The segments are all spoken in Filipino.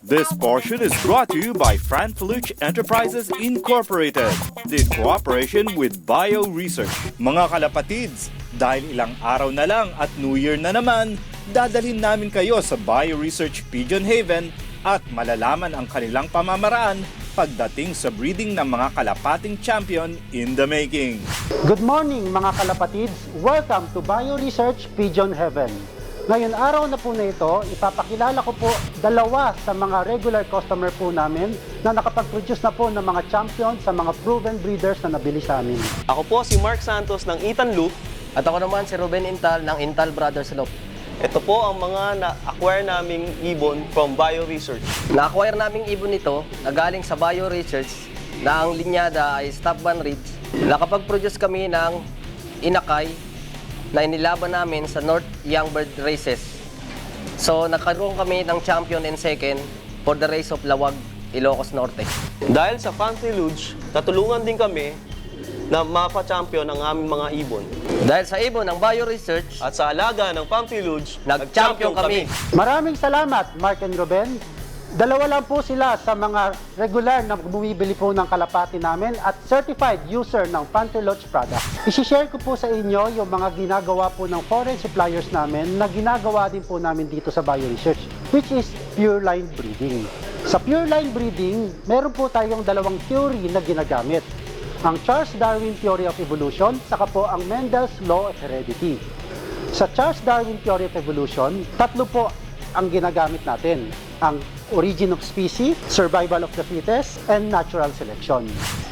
This portion is brought to you by Fran Feluch Enterprises Incorporated, in cooperation with Bio Research. Mga kalapatids, dahil ilang araw na lang at New Year na naman, dadalhin namin kayo sa Bio Research Pigeon Haven at malalaman ang kanilang pamamaraan pagdating sa breeding ng mga kalapating champion in the making. Good morning mga kalapatids! Welcome to Bio Research Pigeon Heaven. Ngayon araw na po na ito, ipapakilala ko po dalawa sa mga regular customer po namin na nakapag-produce na po ng mga champion sa mga proven breeders na nabili sa amin. Ako po si Mark Santos ng Ethan Loop. At ako naman si Ruben Intal ng Intal Brothers Loop. Ito po ang mga na-acquire naming ibon from Bio Research. Na-acquire naming ibon ito na galing sa Bio Research na ang linyada ay Stopman Ridge. Nakapag-produce kami ng inakay na inilaban namin sa North Youngbird Races. So nagkaroon kami ng champion and second for the race of Lawag, Ilocos Norte. Dahil sa Fancy Luge, natulungan din kami na mapa-champion ang aming mga ibon. Dahil sa ibon ng Bio Research At sa alaga ng Fancy Luge, nag-champion kami. Maraming salamat Mark and Ruben. Dalawa lang po sila sa mga regular na bumibili po ng kalapati namin at certified user ng Panteloch product. Isishare ko po sa inyo yung mga ginagawa po ng foreign suppliers namin na ginagawa din po namin dito sa Bio Research, which is pure line breeding. Sa pure line breeding, meron po tayong dalawang theory na ginagamit. Ang Charles Darwin Theory of Evolution, saka po ang Mendel's Law of Heredity. Sa Charles Darwin Theory of Evolution, tatlo po ang ginagamit natin. Ang origin of species, survival of the fittest, and natural selection.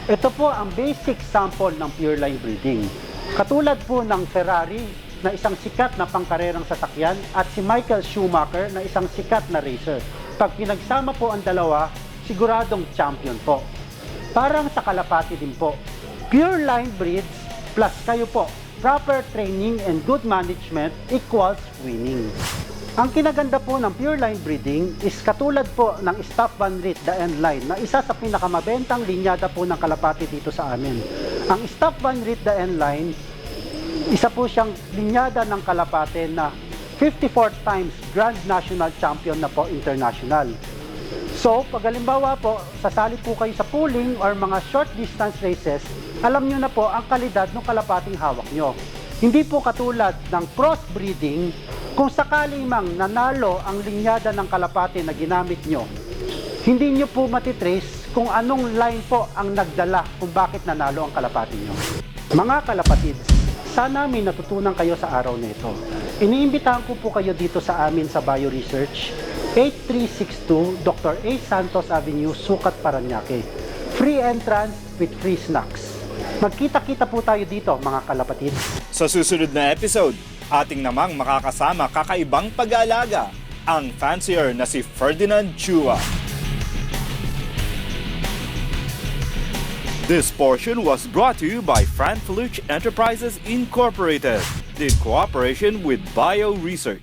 Ito po ang basic sample ng pure line breeding. Katulad po ng Ferrari na isang sikat na pangkarerang sasakyan at si Michael Schumacher na isang sikat na racer. Pag pinagsama po ang dalawa, siguradong champion po. Parang sa kalapati din po. Pure line breeds plus kayo po, proper training and good management equals winning. Ang kinaganda po ng pure line breeding is katulad po ng Stopman Ridge the End Line na isa sa pinakamabentang linyada po ng kalapati dito sa amin. Ang Stopman Ridge the End Line, isa po siyang linyada ng kalapati na 54 times Grand National Champion na po international. So, pag halimbawa po, sasali po kayo sa pooling or mga short distance races, alam nyo na po ang kalidad ng kalapating hawak nyo. Hindi po katulad ng crossbreeding, kung sakali mang nanalo ang linyada ng kalapati na ginamit nyo, hindi nyo po matitrace kung anong line po ang nagdala kung bakit nanalo ang kalapati nyo. Mga kalapatids, sana may natutunan kayo sa araw na ito. Iniimbitahan ko po kayo dito sa amin sa Bio Research, 8362 Dr. A. Santos Avenue, Sucat, Parañaque. Free entrance with free snacks. Magkita-kita po tayo dito mga kalapatids. Sa susunod na episode, ating namang makakasama kakaibang pag-aalaga, ang fancier na si Ferdinand Chua. This portion was brought to you by Fran Feluch Enterprises Incorporated, in cooperation with Bio Research.